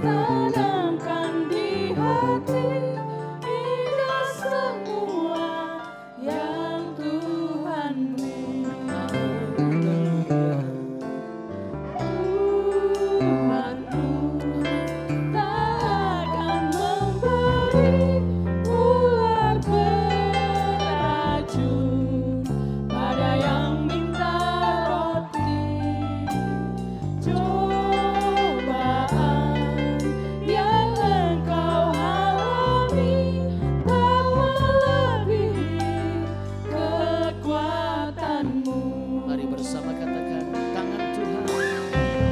tanamkan di hati indah semua yang Tuhan beri. Tuhanku tak akan memberi ular beracun pada yang minta roti. Cobaan yang engkau alami tak melebihi kekuatanmu. Mari bersama katakan tangan Tuhan.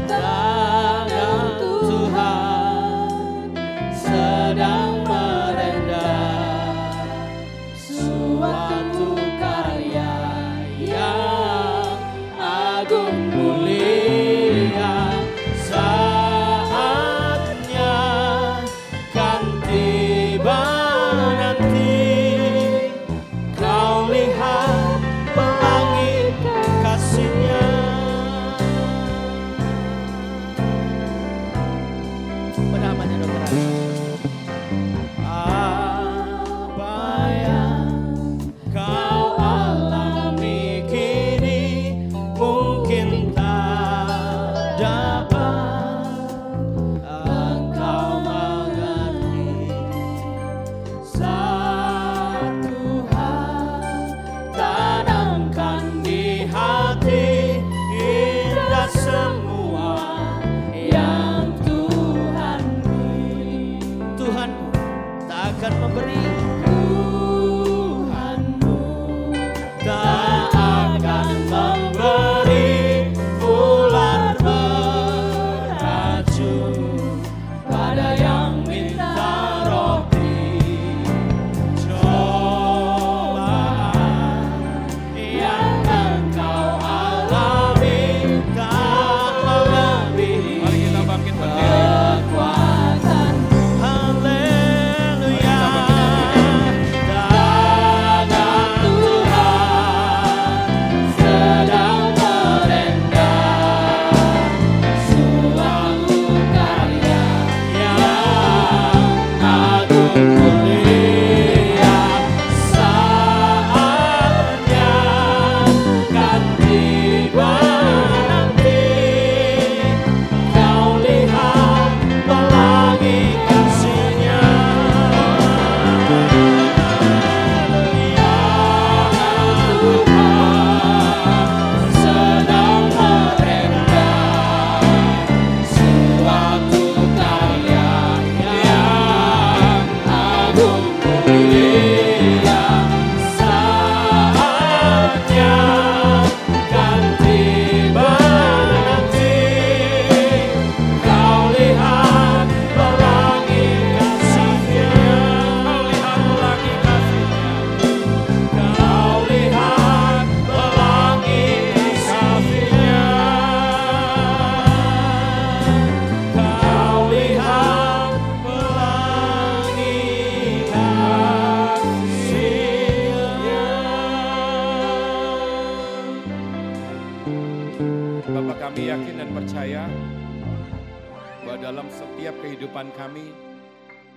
Tangan Tuhan sedang merendah suatu karya yang agung mulia. Saatnya kan tiba nanti, kau lihat pelangi kasih-Nya. Penamanya dokter. Apa yang kau alami kini mungkin tak dapat engkau mengerti. Satu hal tanamkan di hati, indah semua yang Tuhan beri. Tuhan tak akan memberi, Tuhanmu tak akan memberi ular beracun pada yang minta roti. Cobaan yang engkau alami tak melebihi Mari kita bangkit berdiri. kekuatan. Haleluya. Tangan Tuhan sedang merendah suatu karya Yang agung mulia, saatnya kan tiba nanti, kau lihat pelangi kasih-Nya. Tuhan sedang merendah suatu karya yang agung mulia. Saatnya kan tiba nanti, kau lihat pelangi kasih-Nya. Kau lihat pelangi kasih-Nya. Kau lihat pelangi kasih-Nya. Bapak, kami yakin dan percaya bahwa dalam setiap kehidupan kami,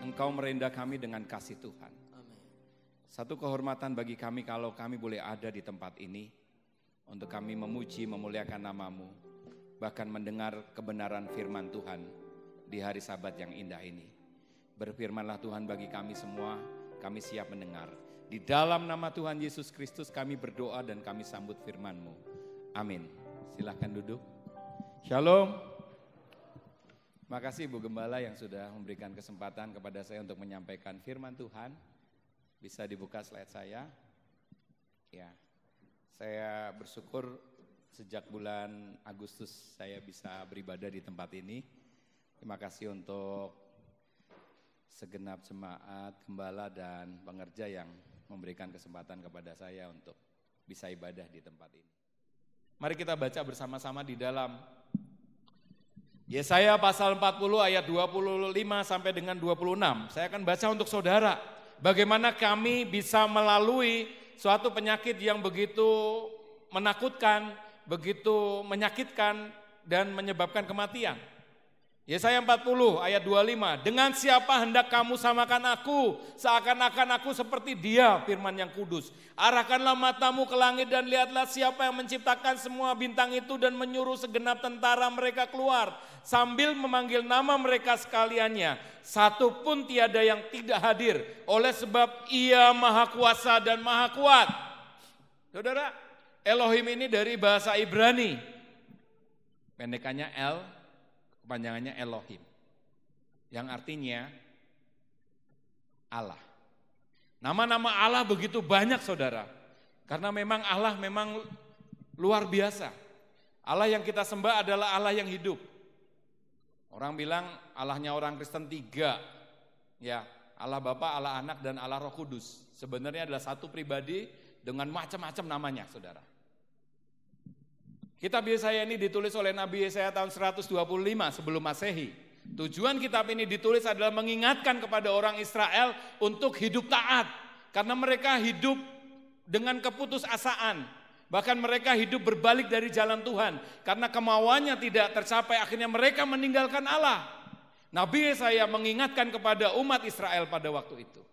Engkau merendah kami dengan kasih Tuhan. Satu kehormatan bagi kami kalau kami boleh ada di tempat ini untuk kami memuji, memuliakan nama-Mu, bahkan mendengar kebenaran firman Tuhan di hari Sabat yang indah ini. Berfirmanlah Tuhan bagi kami semua, kami siap mendengar. Di dalam nama Tuhan Yesus Kristus kami berdoa dan kami sambut firman-Mu. Amin. Silahkan duduk. Shalom. Makasih Bu Gembala yang sudah memberikan kesempatan kepada saya untuk menyampaikan firman Tuhan. Bisa dibuka slide saya. Ya, saya bersyukur sejak bulan Agustus saya bisa beribadah di tempat ini. Terima kasih untuk segenap jemaat, gembala dan pengerja yang memberikan kesempatan kepada saya untuk bisa ibadah di tempat ini. Mari kita baca bersama-sama di dalam Yesaya pasal 40 ayat 25 sampai dengan 26. Saya akan baca untuk saudara. Bagaimana kami bisa melalui suatu penyakit yang begitu menakutkan, begitu menyakitkan dan menyebabkan kematian. Yesaya 40 ayat 25, dengan siapa hendak kamu samakan aku, seakan-akan aku seperti dia, firman yang kudus. Arahkanlah matamu ke langit dan lihatlah siapa yang menciptakan semua bintang itu dan menyuruh segenap tentara mereka keluar. Sambil memanggil nama mereka sekaliannya, satu pun tiada yang tidak hadir, oleh sebab ia maha kuasa dan maha kuat. Saudara, Elohim ini dari bahasa Ibrani, pendekannya El, kepanjangannya Elohim, yang artinya Allah. Nama-nama Allah begitu banyak saudara, karena memang Allah memang luar biasa. Allah yang kita sembah adalah Allah yang hidup. Orang bilang Allahnya orang Kristen 3, ya, Allah Bapa, Allah Anak, dan Allah Roh Kudus. Sebenarnya adalah satu pribadi dengan macam-macam namanya saudara. Kitab Yesaya ini ditulis oleh Nabi Yesaya tahun 125 sebelum Masehi. Tujuan kitab ini ditulis adalah mengingatkan kepada orang Israel untuk hidup taat. Karena mereka hidup dengan keputusasaan. Bahkan mereka hidup berbalik dari jalan Tuhan. Karena kemauannya tidak tercapai, akhirnya mereka meninggalkan Allah. Nabi Yesaya mengingatkan kepada umat Israel pada waktu itu.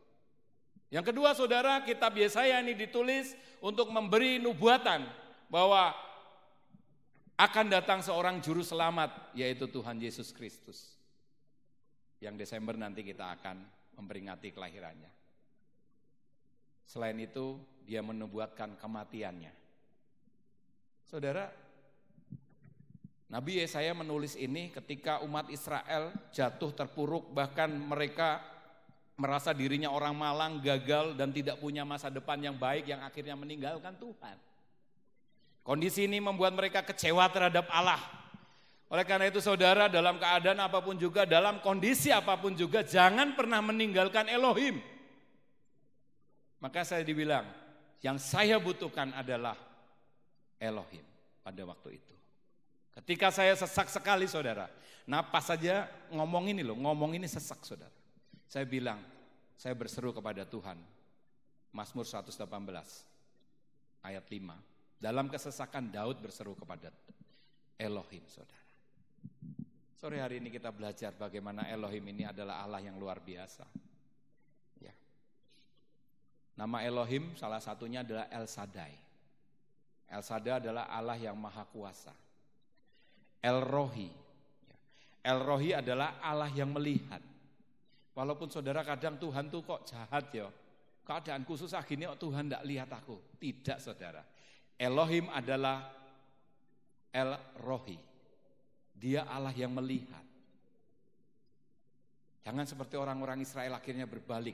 Yang kedua saudara, kitab Yesaya ini ditulis untuk memberi nubuatan bahwa akan datang seorang juru selamat, yaitu Tuhan Yesus Kristus. Yang Desember nanti kita akan memperingati kelahirannya. Selain itu, dia menubuatkan kematiannya. Saudara, Nabi Yesaya menulis ini ketika umat Israel jatuh terpuruk, bahkan mereka merasa dirinya orang malang, gagal, dan tidak punya masa depan yang baik, yang akhirnya meninggalkan Tuhan. Kondisi ini membuat mereka kecewa terhadap Allah. Oleh karena itu saudara, dalam keadaan apapun juga, dalam kondisi apapun juga, jangan pernah meninggalkan Elohim. Maka saya dibilang, yang saya butuhkan adalah Elohim pada waktu itu. Ketika saya sesak sekali saudara, napas saja ngomong ini sesak saudara. Saya bilang, saya berseru kepada Tuhan. Mazmur 118 ayat 5. Dalam kesesakan Daud berseru kepada Elohim saudara. Sore hari ini kita belajar bagaimana Elohim ini adalah Allah yang luar biasa. Ya. Nama Elohim salah satunya adalah El Shaddai. El Shaddai adalah Allah yang maha kuasa. El Rohi. El Rohi adalah Allah yang melihat. Walaupun saudara kadang Tuhan tuh kok jahat ya. Keadaanku susah gini kok Tuhan tidak lihat aku. Tidak saudara. Elohim adalah El Rohi. Dia Allah yang melihat. Jangan seperti orang-orang Israel akhirnya berbalik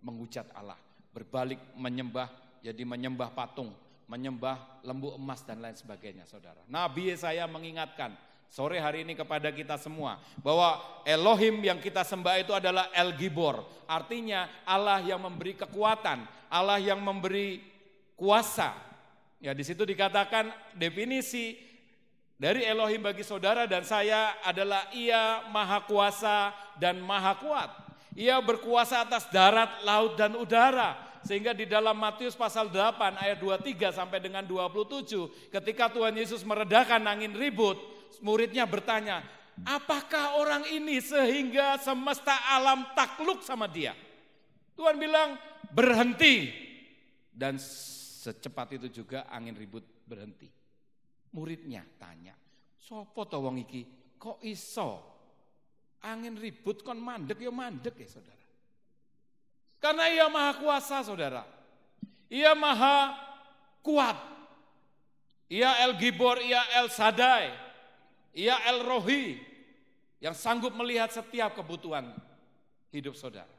menghujat Allah. Berbalik menyembah, jadi menyembah patung, menyembah lembu emas dan lain sebagainya saudara. Nabi Yesaya mengingatkan sore hari ini kepada kita semua bahwa Elohim yang kita sembah itu adalah El Gibor. Artinya Allah yang memberi kekuatan, Allah yang memberi kuasa. Ya, di situ dikatakan definisi dari Elohim bagi saudara dan saya adalah ia maha kuasa dan maha kuat. Ia berkuasa atas darat, laut dan udara. Sehingga di dalam Matius pasal 8 ayat 23 sampai dengan 27 ketika Tuhan Yesus meredakan angin ribut, muridnya bertanya, apakah orang ini sehingga semesta alam takluk sama dia? Tuhan bilang berhenti dan secepat itu juga angin ribut berhenti. Muridnya tanya, sopo to wong iki kok iso angin ribut kon mandek ya saudara. Karena ia maha kuasa saudara. Ia maha kuat. Ia El Gibor, ia El Shaddai. Ia El Rohi yang sanggup melihat setiap kebutuhan hidup saudara.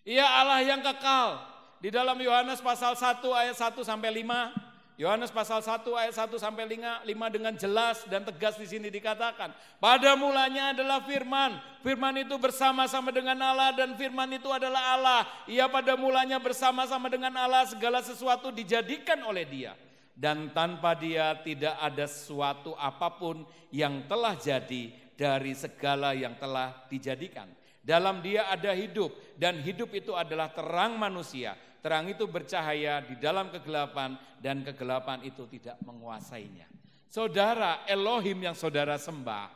Ia Allah yang kekal. Di dalam Yohanes pasal 1 ayat 1 sampai 5, Yohanes pasal 1 ayat 1 sampai 5 dengan jelas dan tegas di sini dikatakan, pada mulanya adalah firman, firman itu bersama-sama dengan Allah dan firman itu adalah Allah. Ia pada mulanya bersama-sama dengan Allah, segala sesuatu dijadikan oleh Dia. Dan tanpa Dia tidak ada sesuatu apapun yang telah jadi dari segala yang telah dijadikan. Dalam Dia ada hidup dan hidup itu adalah terang manusia. Terang itu bercahaya di dalam kegelapan dan kegelapan itu tidak menguasainya. Saudara, Elohim yang saudara sembah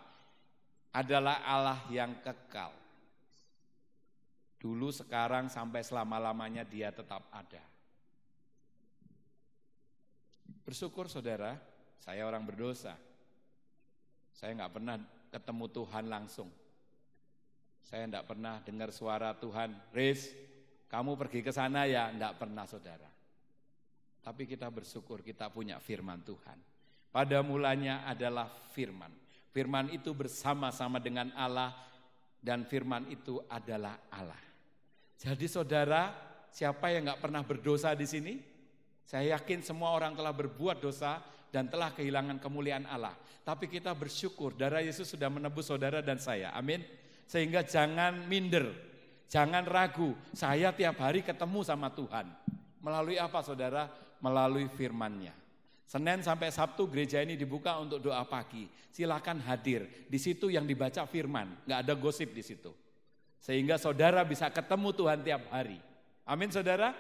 adalah Allah yang kekal. Dulu, sekarang, sampai selama-lamanya Dia tetap ada. Bersyukur saudara, saya orang berdosa. Saya enggak pernah ketemu Tuhan langsung. Saya enggak pernah dengar suara Tuhan, Riz, kamu pergi ke sana ya, enggak pernah saudara. Tapi kita bersyukur kita punya firman Tuhan. Pada mulanya adalah firman. Firman itu bersama-sama dengan Allah dan firman itu adalah Allah. Jadi saudara, siapa yang enggak pernah berdosa di sini? Saya yakin semua orang telah berbuat dosa dan telah kehilangan kemuliaan Allah. Tapi kita bersyukur darah Yesus sudah menebus saudara dan saya. Amin. Sehingga jangan minder, jangan ragu. Saya tiap hari ketemu sama Tuhan. Melalui apa saudara? Melalui firman-Nya. Senin sampai Sabtu gereja ini dibuka untuk doa pagi. Silakan hadir. Di situ yang dibaca firman, nggak ada gosip di situ. Sehingga saudara bisa ketemu Tuhan tiap hari. Amin saudara.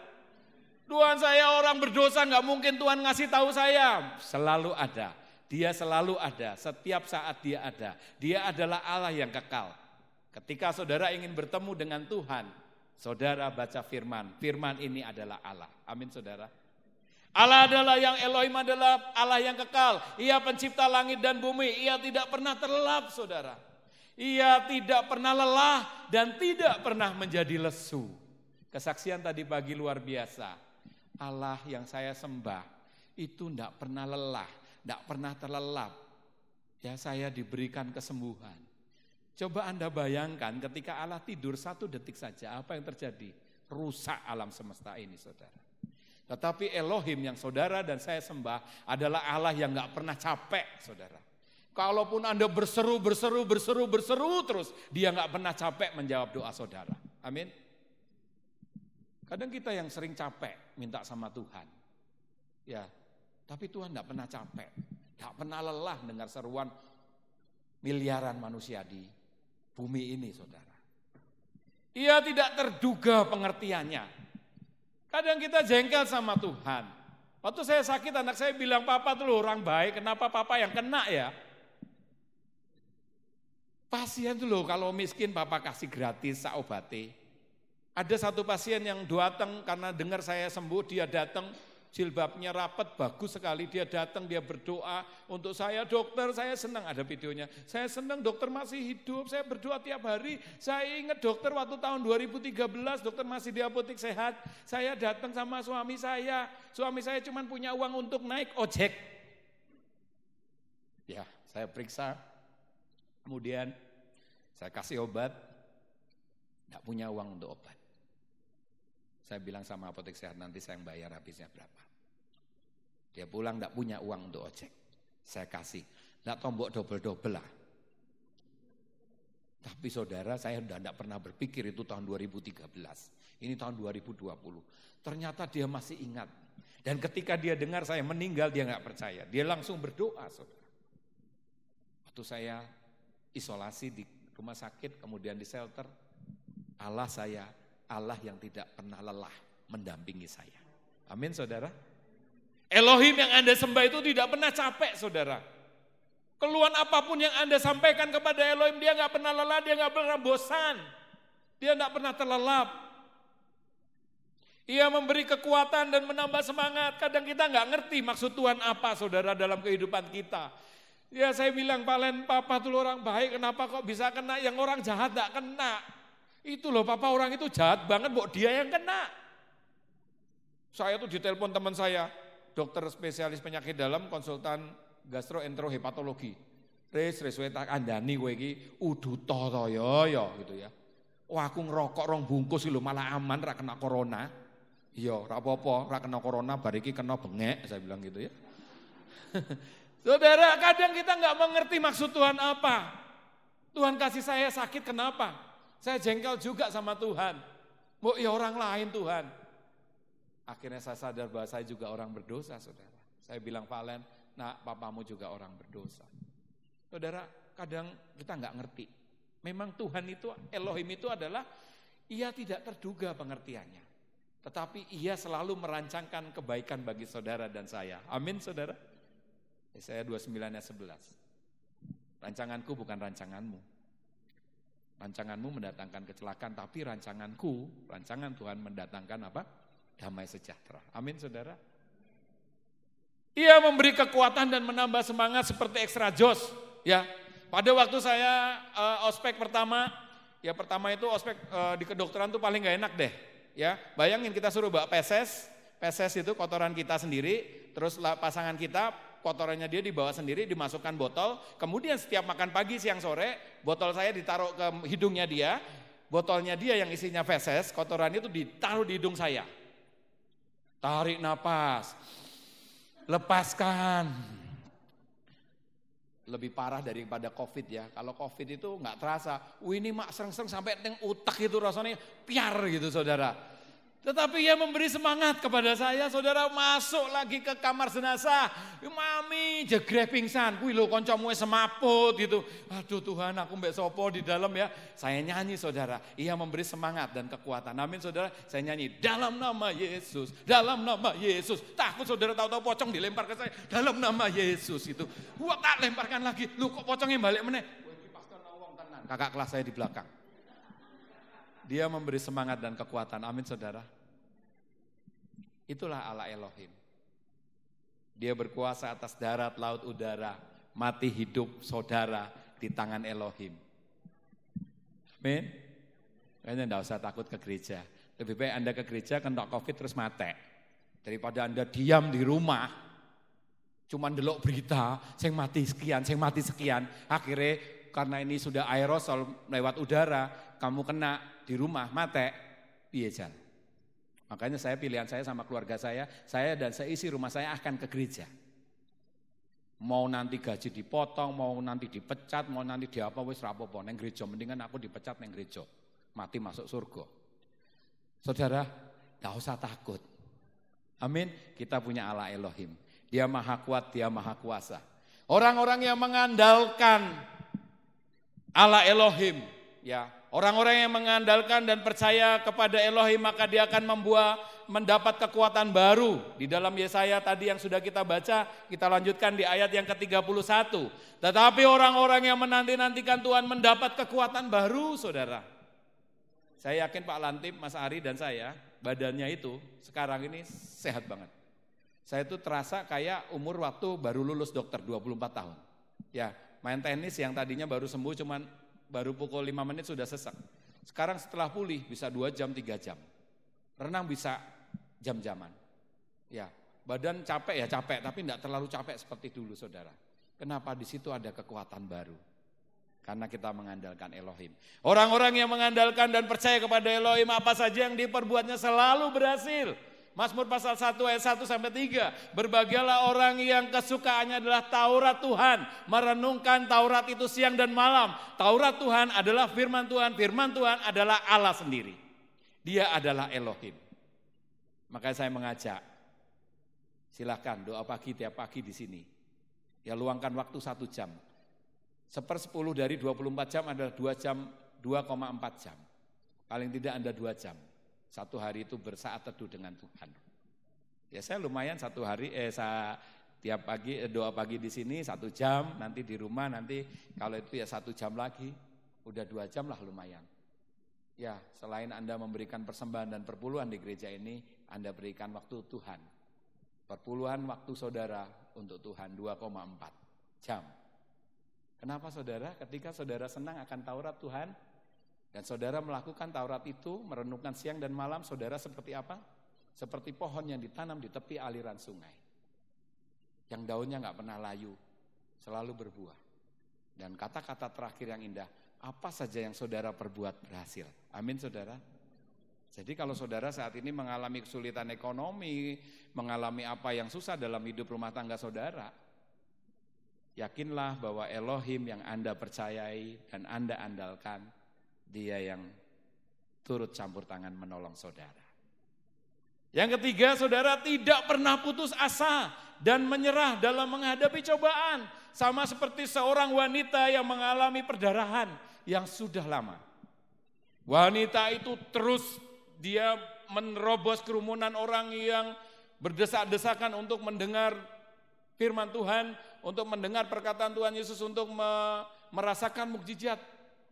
Tuhan, saya orang berdosa, nggak mungkin Tuhan ngasih tahu saya. Selalu ada. Dia selalu ada. Setiap saat Dia ada. Dia adalah Allah yang kekal. Ketika saudara ingin bertemu dengan Tuhan, saudara baca firman. Firman ini adalah Allah. Amin saudara. Allah adalah yang Elohim, adalah Allah yang kekal. Ia pencipta langit dan bumi. Ia tidak pernah terlelap saudara. Ia tidak pernah lelah dan tidak pernah menjadi lesu. Kesaksian tadi pagi luar biasa. Allah yang saya sembah itu tidak pernah lelah, tidak pernah terlelap. Ya, saya diberikan kesembuhan. Coba Anda bayangkan ketika Allah tidur 1 detik saja, apa yang terjadi? Rusak alam semesta ini saudara. Tetapi Elohim yang saudara dan saya sembah adalah Allah yang gak pernah capek saudara. Kalaupun Anda berseru terus, Dia gak pernah capek menjawab doa saudara. Amin. Kadang kita yang sering capek minta sama Tuhan. Ya, tapi Tuhan tidak pernah capek. Tidak pernah lelah dengar seruan miliaran manusia di bumi ini saudara. Ia tidak terduga pengertiannya. Kadang kita jengkel sama Tuhan. Waktu saya sakit anak saya bilang, papa tuh orang baik, kenapa papa yang kena ya? Pasien tuh loh kalau miskin papa kasih gratis sak obate. Ada satu pasien yang datang karena dengar saya sembuh, dia datang jilbabnya rapat, bagus sekali, dia datang, dia berdoa untuk saya, dokter saya senang, ada videonya, saya senang dokter masih hidup, saya berdoa tiap hari, saya ingat dokter waktu tahun 2013, dokter masih di apotek sehat, saya datang sama suami saya cuma punya uang untuk naik ojek. Ya, saya periksa, kemudian saya kasih obat, tidak punya uang untuk obat. Saya bilang sama apotek sehat, nanti saya yang bayar habisnya berapa. Dia pulang tidak punya uang untuk ojek. Saya kasih, tidak tombok double-double lah. Tapi saudara, saya sudah tidak pernah berpikir itu tahun 2013. Ini tahun 2020. Ternyata dia masih ingat. Dan ketika dia dengar saya meninggal, dia nggak percaya. Dia langsung berdoa saudara. Waktu saya isolasi di rumah sakit, kemudian di shelter, Allah yang tidak pernah lelah mendampingi saya. Amin saudara. Elohim yang Anda sembah itu tidak pernah capek saudara. Keluhan apapun yang Anda sampaikan kepada Elohim, dia gak pernah lelah, dia gak pernah bosan. Dia gak pernah terlelap. Ia memberi kekuatan dan menambah semangat. Kadang kita gak ngerti maksud Tuhan apa saudara dalam kehidupan kita. Ya saya bilang, papa tuh orang baik, kenapa kok bisa kena, yang orang jahat gak kena. Itu loh papa orang itu jahat banget, kok dia yang kena. Saya tuh ditelepon teman saya, dokter spesialis penyakit dalam, konsultan gastroenterohepatologi. Riz tak andani kowe iki uduta to ya gitu ya. Wah aku ngerokok 2 bungkus lho malah aman ra kena corona. Iya, ra apa-apa, ra kena corona bar iki kena bengek, saya bilang gitu ya. Saudara, kadang kita enggak mengerti maksud Tuhan apa. Tuhan kasih saya sakit kenapa? Saya jengkel juga sama Tuhan. Ya orang lain Tuhan. Akhirnya saya sadar bahwa saya juga orang berdosa saudara. Saya bilang Valen, nah papamu juga orang berdosa. Saudara, kadang kita nggak ngerti. Memang Tuhan itu, Elohim itu adalah, ia tidak terduga pengertiannya. Tetapi ia selalu merancangkan kebaikan bagi saudara dan saya. Amin saudara. Yesaya 29 ayat 11. Rancanganku bukan rancanganmu. Rancanganmu mendatangkan kecelakaan, tapi rancangan Tuhan mendatangkan apa? Damai sejahtera. Amin saudara. Ia memberi kekuatan dan menambah semangat seperti extra jos. Ya, pada waktu saya ospek pertama itu ospek di kedokteran tuh paling gak enak deh. Ya, bayangin kita suruh bawa peses itu kotoran kita sendiri, terus pasangan kita kotorannya dia dibawa sendiri, dimasukkan botol, kemudian setiap makan pagi, siang, sore, botol saya ditaruh ke hidungnya dia, botolnya dia yang isinya feses, kotoran itu ditaruh di hidung saya. Tarik napas, lepaskan. Lebih parah daripada COVID ya, kalau COVID itu nggak terasa, ini mak sereng-sereng sampai teng utak itu rasanya piar gitu saudara. Tetapi ia memberi semangat kepada saya, saudara masuk lagi ke kamar jenazah. Mami jegreh pingsan, kuwi lho kancamu semaput gitu. Aduh Tuhan, aku mbek sopo di dalam ya. Saya nyanyi saudara, ia memberi semangat dan kekuatan. Amin saudara, saya nyanyi dalam nama Yesus, dalam nama Yesus. Takut saudara tahu-tahu pocong dilempar ke saya, dalam nama Yesus itu. Gua tak lemparkan lagi, lu kok pocongnya balik meneh. Kakak kelas saya di belakang. Dia memberi semangat dan kekuatan. Amin saudara. Itulah Allah Elohim. Dia berkuasa atas darat, laut, udara. Mati hidup saudara di tangan Elohim. Amin. Kayaknya enggak usah takut ke gereja. Lebih baik Anda ke gereja kena COVID terus mati. Daripada Anda diam di rumah. Cuman delok berita, sing mati sekian. Akhirnya karena ini sudah aerosol lewat udara, kamu kena di rumah, mati, piye jan. Makanya pilihan saya sama keluarga saya dan seisi rumah saya akan ke gereja. Mau nanti gaji dipotong, mau nanti dipecat, mau nanti diapa wis ra apa-apa nang gereja, mendingan aku dipecat nang gereja. Mati masuk surga. Saudara, enggak usah takut. Amin, kita punya Allah Elohim. Dia maha kuat, dia maha kuasa. Orang-orang yang mengandalkan Allah Elohim, ya, orang-orang yang mengandalkan dan percaya kepada Elohim, maka dia akan mendapat kekuatan baru. Di dalam Yesaya tadi yang sudah kita baca, kita lanjutkan di ayat yang ke-31. Tetapi orang-orang yang menanti-nantikan Tuhan mendapat kekuatan baru, saudara. Saya yakin Pak Lantip, Mas Ari dan saya, badannya itu sekarang ini sehat banget. Saya itu terasa kayak umur waktu baru lulus dokter, 24 tahun. Ya, main tenis yang tadinya baru sembuh cuman baru pukul 5 menit sudah sesak. Sekarang setelah pulih bisa 2 jam, 3 jam. Renang bisa jam-jaman. Ya, badan capek ya capek, tapi tidak terlalu capek seperti dulu saudara. Kenapa? Di situ ada kekuatan baru. Karena kita mengandalkan Elohim. Orang-orang yang mengandalkan dan percaya kepada Elohim, apa saja yang diperbuatnya selalu berhasil. Mazmur pasal 1 ayat 1 sampai 3. Berbahagialah orang yang kesukaannya adalah Taurat Tuhan. Merenungkan Taurat itu siang dan malam. Taurat Tuhan adalah firman Tuhan adalah Allah sendiri. Dia adalah Elohim. Makanya saya mengajak, silakan doa pagi tiap pagi di sini. Ya luangkan waktu 1 jam. 1/10 dari 24 jam adalah 2,4 jam. Paling tidak Anda 2 jam. 1 hari itu bersaat teduh dengan Tuhan. Ya saya lumayan 1 hari, tiap pagi doa pagi di sini 1 jam, nanti di rumah nanti kalau itu ya 1 jam lagi, udah 2 jam lah lumayan. Ya selain Anda memberikan persembahan dan perpuluhan di gereja ini, Anda berikan waktu Tuhan. Perpuluhan waktu saudara untuk Tuhan 2,4 jam. Kenapa saudara? Ketika saudara senang akan Taurat Tuhan, dan saudara melakukan Taurat itu, merenungkan siang dan malam, saudara seperti apa? Seperti pohon yang ditanam di tepi aliran sungai. Yang daunnya gak pernah layu, selalu berbuah. Dan kata-kata terakhir yang indah, apa saja yang saudara perbuat berhasil. Amin saudara. Jadi kalau saudara saat ini mengalami kesulitan ekonomi, mengalami apa yang susah dalam hidup rumah tangga saudara, yakinlah bahwa Elohim yang Anda percayai dan Anda andalkan, Dia yang turut campur tangan menolong saudara. Yang ketiga, saudara tidak pernah putus asa dan menyerah dalam menghadapi cobaan. Sama seperti seorang wanita yang mengalami perdarahan yang sudah lama. Wanita itu terus dia menerobos kerumunan orang yang berdesak-desakan untuk mendengar firman Tuhan, untuk mendengar perkataan Tuhan Yesus, untuk merasakan mukjizat.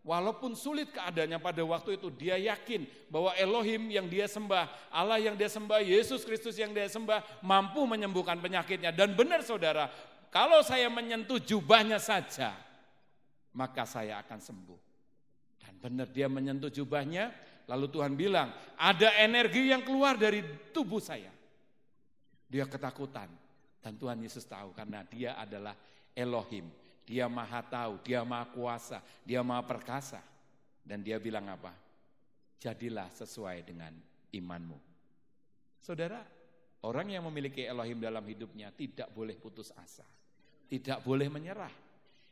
Walaupun sulit keadaannya pada waktu itu, dia yakin bahwa Elohim yang dia sembah, Allah yang dia sembah, Yesus Kristus yang dia sembah mampu menyembuhkan penyakitnya. Dan benar saudara, kalau saya menyentuh jubahnya saja, maka saya akan sembuh. Dan benar dia menyentuh jubahnya, lalu Tuhan bilang, ada energi yang keluar dari tubuh saya. Dia ketakutan, dan Tuhan Yesus tahu karena dia adalah Elohim. Dia maha tahu, dia maha kuasa, dia maha perkasa. Dan dia bilang apa? Jadilah sesuai dengan imanmu. Saudara, orang yang memiliki Elohim dalam hidupnya tidak boleh putus asa. Tidak boleh menyerah.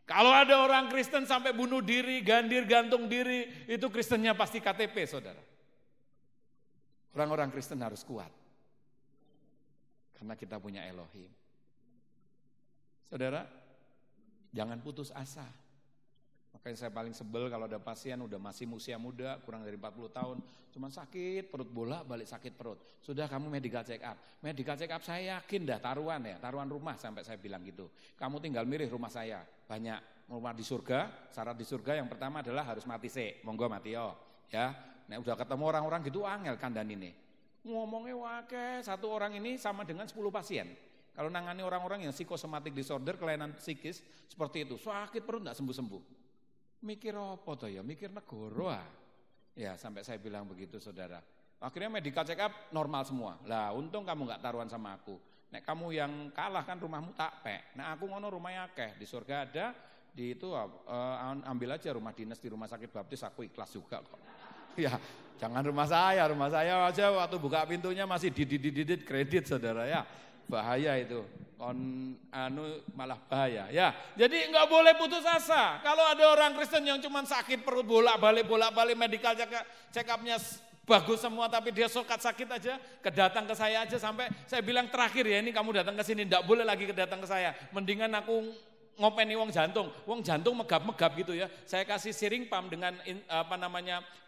Kalau ada orang Kristen sampai bunuh diri, gandir, gantung diri, itu Kristennya pasti KTP, saudara. Orang-orang Kristen harus kuat. Karena kita punya Elohim. Saudara, jangan putus asa. Makanya saya paling sebel kalau ada pasien udah masih usia muda, kurang dari 40 tahun, cuma sakit perut, bolak-balik sakit perut. Sudah kamu medical check up. Medical check up saya yakin dah taruhan rumah sampai saya bilang gitu. Kamu tinggal milih rumah saya, banyak rumah di surga. Syarat di surga yang pertama adalah harus mati monggo mati ya. Nah udah ketemu orang-orang gitu angel kandan ini. Ngomongnya wakil, satu orang ini sama dengan 10 pasien. Kalau nangani orang-orang yang psikosomatik disorder, kelainan psikis seperti itu, sakit perut enggak sembuh-sembuh. Mikir apa toh ya? Mikir negara. Ya, sampai saya bilang begitu, saudara. Akhirnya medical check up normal semua. Lah, untung kamu enggak taruhan sama aku. Nek kamu yang kalah kan rumahmu tak pek. Nah, aku ngono rumahnya akeh. Di surga ada, di itu ambil aja rumah dinas di rumah sakit baptis, aku ikhlas juga kok. Ya, jangan rumah saya aja waktu buka pintunya masih didit kredit, saudara ya. Bahaya itu, malah bahaya ya. Jadi nggak boleh putus asa. Kalau ada orang Kristen yang cuma sakit perut bolak-balik medical check up-nya bagus semua tapi dia sakit aja, kedatang ke saya aja sampai saya bilang terakhir ya ini kamu datang ke sini nggak boleh lagi kedatang ke saya. Mendingan aku ngopeni wong jantung megap-megap gitu ya. Saya kasih siring pam dengan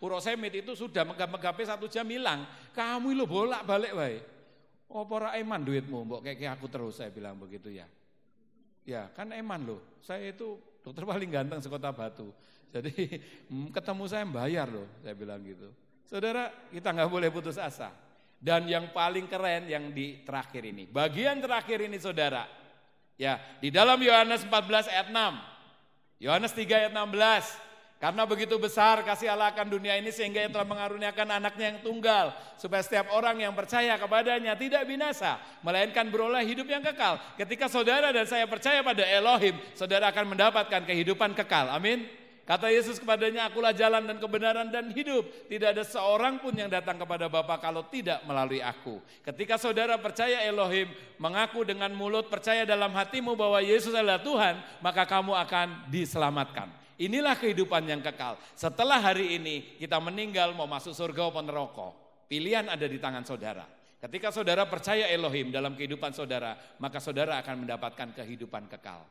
furosemid itu sudah megap-megapnya 1 jam hilang. Kamu lo bolak-balik wae. Oh para eman duitmu, mbok kayak aku terus, saya bilang begitu ya. Ya kan eman loh, saya itu dokter paling ganteng sekota Batu. Jadi ketemu saya bayar loh, saya bilang gitu. Saudara, kita nggak boleh putus asa. Dan yang paling keren yang di terakhir ini, bagian terakhir ini saudara. Ya, di dalam Yohanes 14 ayat 6, Yohanes 3 ayat 16. Karena begitu besar kasih Allah akan dunia ini sehingga ia telah mengaruniakan anaknya yang tunggal. Supaya setiap orang yang percaya kepadanya tidak binasa, melainkan beroleh hidup yang kekal. Ketika saudara dan saya percaya pada Elohim, saudara akan mendapatkan kehidupan kekal. Amin. Kata Yesus kepadanya, akulah jalan dan kebenaran dan hidup. Tidak ada seorang pun yang datang kepada Bapa kalau tidak melalui aku. Ketika saudara percaya Elohim, mengaku dengan mulut, percaya dalam hatimu bahwa Yesus adalah Tuhan, maka kamu akan diselamatkan. Inilah kehidupan yang kekal. Setelah hari ini kita meninggal mau masuk surga atau neraka. Pilihan ada di tangan saudara. Ketika saudara percaya Elohim dalam kehidupan saudara, maka saudara akan mendapatkan kehidupan kekal.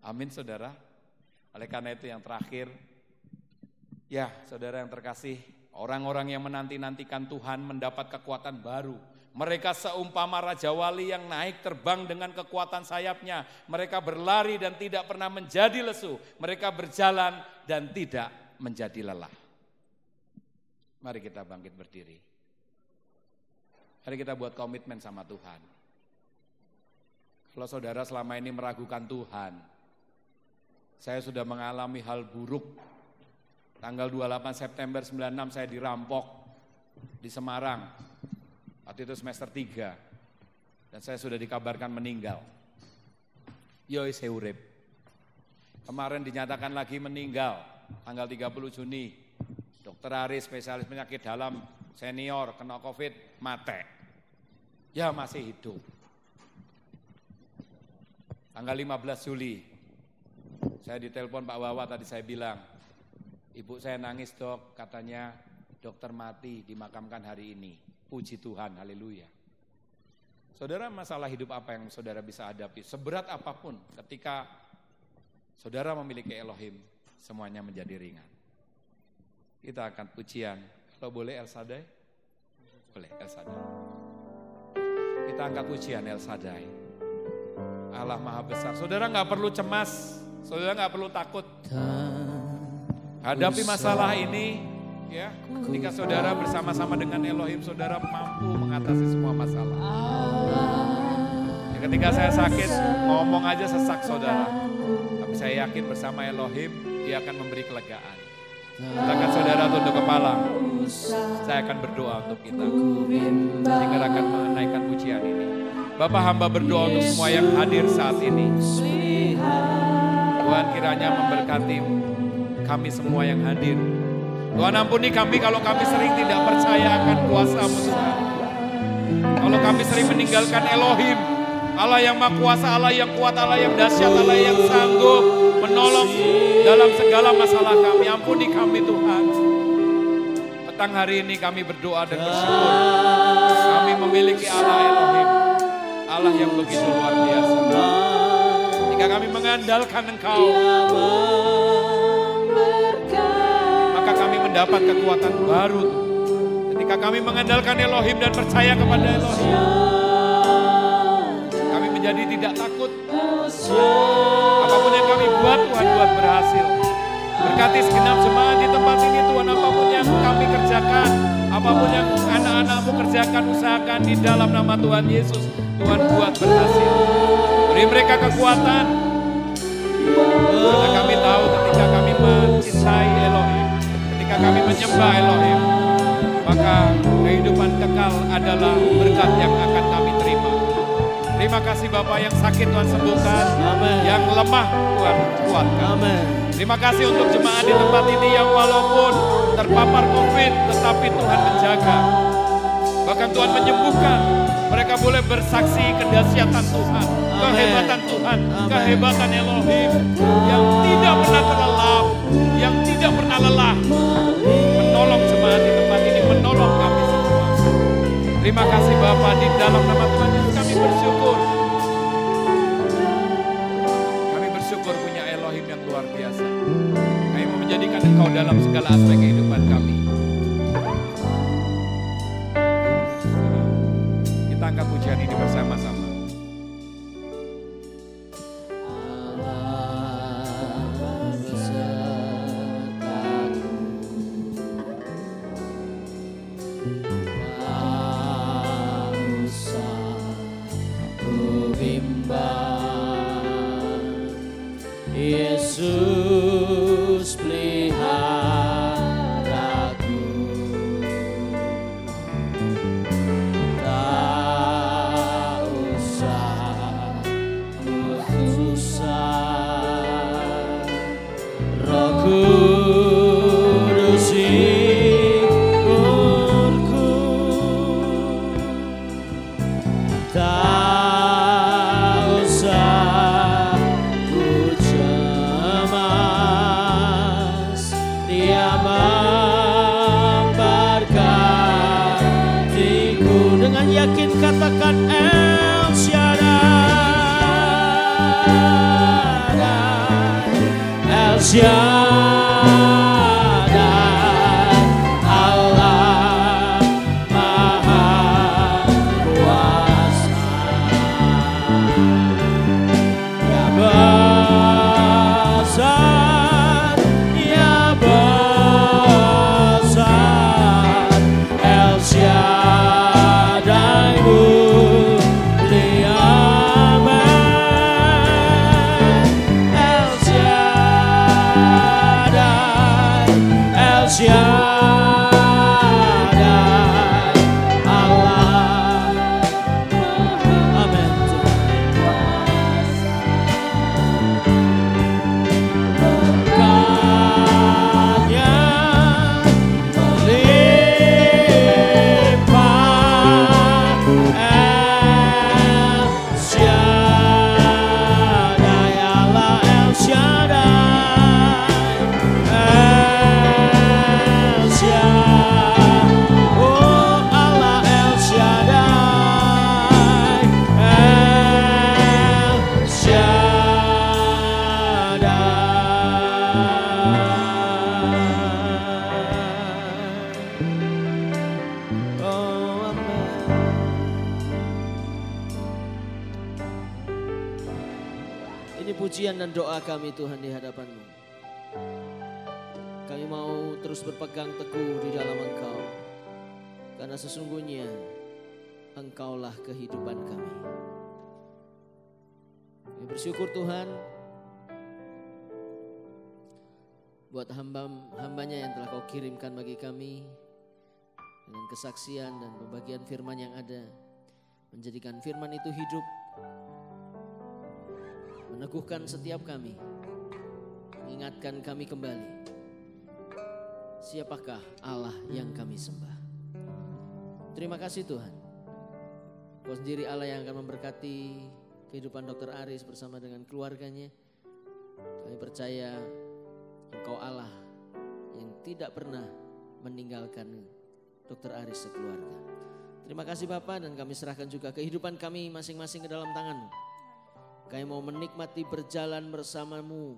Amin saudara. Oleh karena itu yang terakhir, ya saudara yang terkasih, orang-orang yang menanti-nantikan Tuhan mendapat kekuatan baru. Mereka seumpama Raja Wali yang naik terbang dengan kekuatan sayapnya. Mereka berlari dan tidak pernah menjadi lesu. Mereka berjalan dan tidak menjadi lelah. Mari kita bangkit berdiri. Mari kita buat komitmen sama Tuhan. Kalau saudara selama ini meragukan Tuhan, saya sudah mengalami hal buruk. Tanggal 28 September 96 saya dirampok di Semarang. Waktu itu semester 3 dan saya sudah dikabarkan meninggal. Yoi seurip. Kemarin dinyatakan lagi meninggal tanggal 30 Juni. Dokter Aris spesialis penyakit dalam senior kena COVID mate. Ya masih hidup. Tanggal 15 Juli saya ditelepon Pak Wawa tadi saya bilang, ibu saya nangis dok, katanya dokter mati dimakamkan hari ini. Puji Tuhan, haleluya. Saudara, masalah hidup apa yang saudara bisa hadapi? Seberat apapun, ketika saudara memiliki Elohim, semuanya menjadi ringan. Kita akan pujian, kalau boleh El Shaddai? Boleh El Shaddai. Kita angkat pujian El Shaddai. Allah Maha Besar. Saudara nggak perlu cemas, saudara nggak perlu takut. Hadapi masalah ini, ya. Ketika saudara bersama-sama dengan Elohim, saudara mampu mengatasi semua masalah. Ya, ketika saya sakit, ngomong aja sesak saudara. Tapi saya yakin bersama Elohim, dia akan memberi kelegaan. Silakan saudara tunduk kepala. Saya akan berdoa untuk kita. Sehingga akan menaikkan pujian ini. Bapak hamba berdoa untuk semua yang hadir saat ini. Tuhan kiranya memberkati kami semua yang hadir. Tuhan ampuni kami kalau kami sering tidak percaya akan kuasa-Mu Tuhan. Kalau kami sering meninggalkan Elohim, Allah yang Maha Kuasa, Allah yang kuat, Allah yang dahsyat, Allah yang sanggup menolong dalam segala masalah kami. Ampuni kami Tuhan. Petang hari ini kami berdoa dan bersyukur. Kami memiliki Allah Elohim, Allah yang begitu luar biasa. Jika kami mengandalkan Engkau, maka kami mendapat kekuatan baru. Ketika kami mengandalkan Elohim dan percaya kepada Elohim, kami menjadi tidak takut. Apapun yang kami buat, Tuhan buat berhasil. Berkati segenap jemaat di tempat ini Tuhan, apapun yang kami kerjakan, apapun yang anak-anak-Mu kerjakan, usahakan di dalam nama Tuhan Yesus, Tuhan buat berhasil. Beri mereka kekuatan. Karena kami tahu ketika kami mencintai Elohim, ketika kami menyembah Elohim, maka kehidupan kekal adalah berkat yang akan kami terima. Terima kasih Bapak, yang sakit Tuhan sembuhkan, yang lemah Tuhan kuatkan. Terima kasih untuk jemaat di tempat ini yang walaupun terpapar COVID, tetapi Tuhan menjaga. Bahkan Tuhan menyembuhkan. Mereka boleh bersaksi kedahsyatan Tuhan, kehebatan Tuhan, kehebatan Elohim yang tidak pernah terlelap, yang tidak pernah lelah, menolong jemaat di tempat ini, menolong kami semua. Terima kasih Bapa, di dalam nama Tuhan Yesus kami bersyukur. Kami bersyukur punya Elohim yang luar biasa. Kami mau menjadikan Engkau dalam segala aspek kehidupan kami. Kita angkat pujian ini bersama-sama. Yesus peliharaku, tak usah susah. Roh Kudus ikutku, tak usah ku cemas. Dia memberkatiku. Dengan yakin katakan El Shaddai, El Shaddai, Allah Maha Kuasa. Ya besar, ya besar, El Shaddai mulia, El Shaddai, El Shaddai, Allah. Amin. Berkatnya melimpah, El Shaddai, Allah El Shaddai, El Shaddai, oh Allah El Shaddai, El Shaddai. Oh amen. Ini pujian dan doa kami Tuhan di hadapan-Mu. Kami terus berpegang teguh di dalam Engkau. Karena sesungguhnya Engkaulah kehidupan kami. Kami bersyukur Tuhan buat hamba-hambanya yang telah Kau kirimkan bagi kami, dengan kesaksian dan pembagian firman yang ada, menjadikan firman itu hidup, meneguhkan setiap kami, mengingatkan kami kembali siapakah Allah yang kami sembah. Terima kasih Tuhan, Kau sendiri Allah yang akan memberkati kehidupan Dr. Aris bersama dengan keluarganya. Kami percaya Engkau Allah yang tidak pernah meninggalkan Dr. Aris sekeluarga. Terima kasih Bapa, dan kami serahkan juga kehidupan kami masing-masing ke dalam tangan-Mu. Kami mau menikmati berjalan bersama-Mu,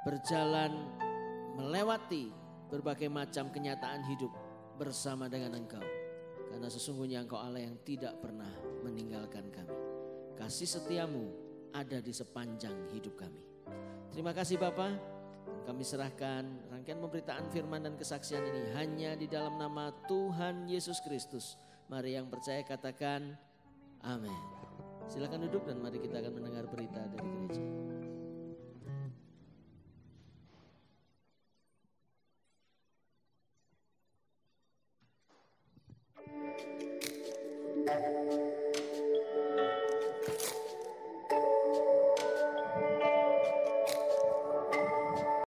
berjalan melewati berbagai macam kenyataan hidup bersama dengan Engkau. Karena sesungguhnya Engkau Allah yang tidak pernah meninggalkan kami. Kasih setiamu ada di sepanjang hidup kami. Terima kasih Bapa. Kami serahkan rangkaian pemberitaan firman dan kesaksian ini hanya di dalam nama Tuhan Yesus Kristus. Mari yang percaya katakan amin. Silakan duduk dan mari kita akan mendengar berita dari gereja.